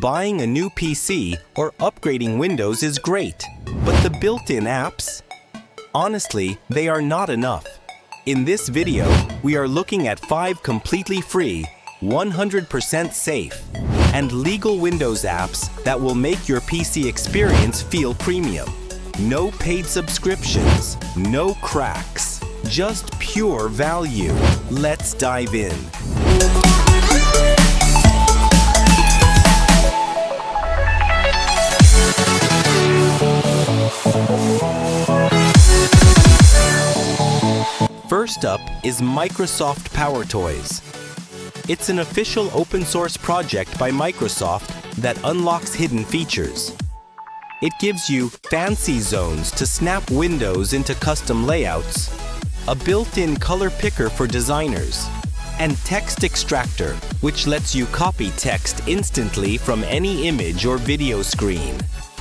Buying a new PC or upgrading Windows is great, but the built-in apps? Honestly, they are not enough. In this video, we are looking at 5 completely free, 100% safe, and legal Windows apps that will make your PC experience feel premium. No paid subscriptions, no cracks, just pure value. Let's dive in. First up is Microsoft Power Toys. It's an official open source project by Microsoft that unlocks hidden features. It gives you fancy zones to snap windows into custom layouts, a built-in color picker for designers, and text extractor, which lets you copy text instantly from any image or video screen.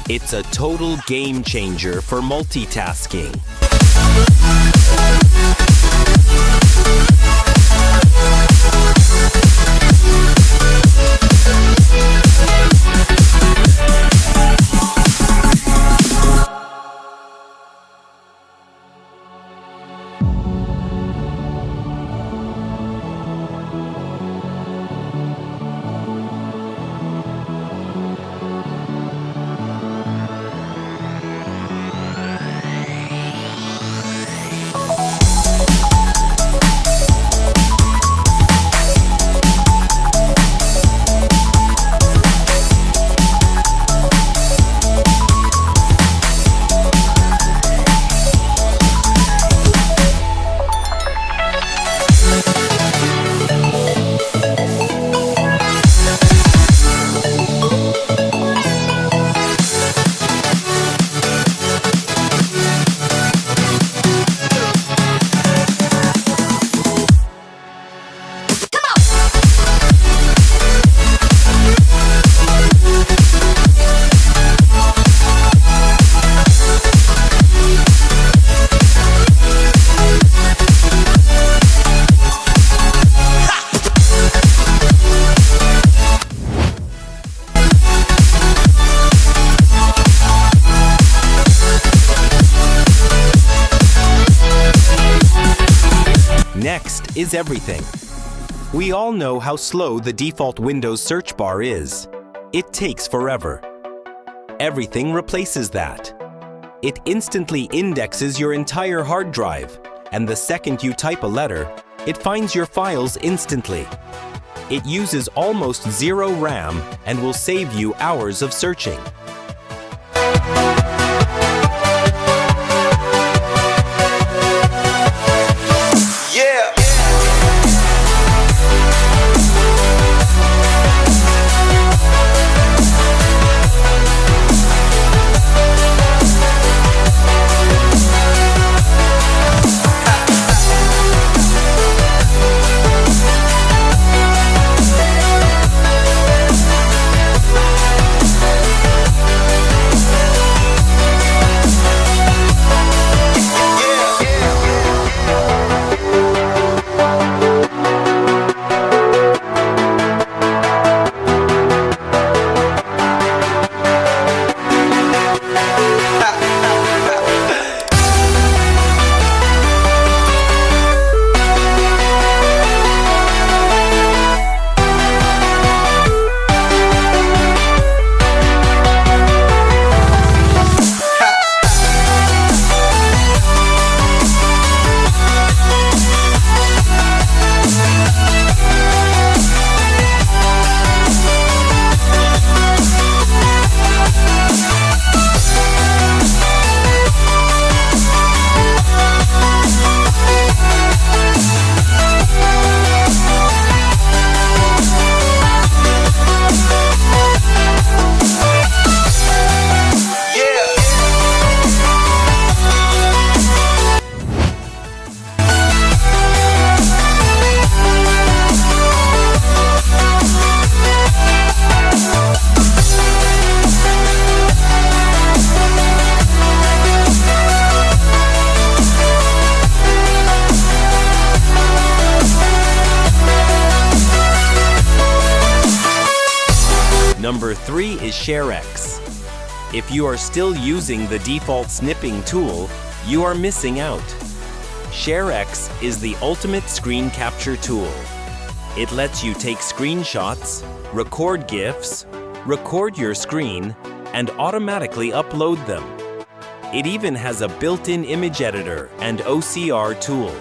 It's a total game changer for multitasking. Next is everything. We all know how slow the default Windows search bar is. It takes forever. Everything replaces that. It instantly indexes your entire hard drive, and the second you type a letter, it finds your files instantly. It uses almost zero RAM and will save you hours of searching. 3 is ShareX. If you are still using the default snipping tool, you are missing out. ShareX is the ultimate screen capture tool. It lets you take screenshots, record GIFs, record your screen, and automatically upload them. It even has a built-in image editor and OCR tool.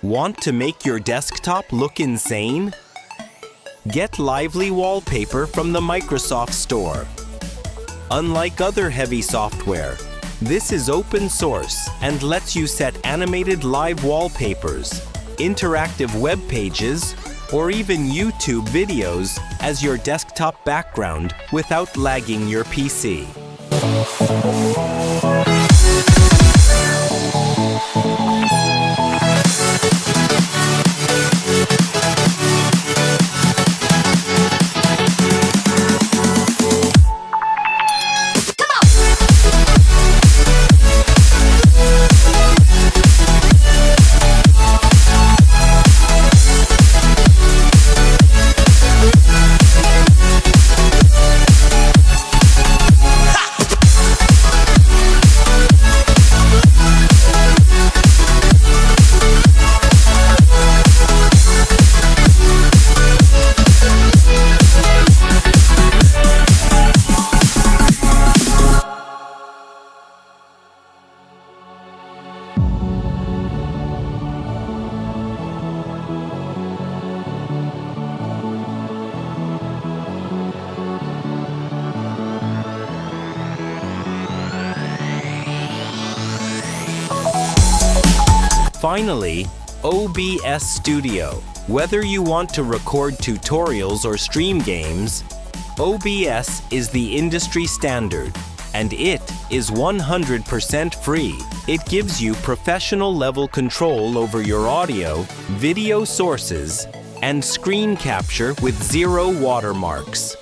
Want to make your desktop look insane? Get lively wallpaper from the Microsoft Store. Unlike other heavy software, this is open source and lets you set animated live wallpapers, interactive web pages, or even YouTube videos as your desktop background without lagging your PC. Finally, OBS Studio. Whether you want to record tutorials or stream games, OBS is the industry standard, and it is 100% free. It gives you professional-level control over your audio, video sources, and screen capture with 0 watermarks.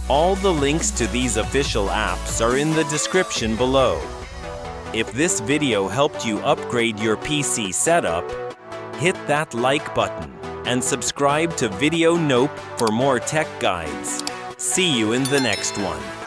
All the links to these official apps are in the description below. If this video helped you upgrade your PC setup, hit that like button and subscribe to Video Nope for more tech guides. See you in the next one.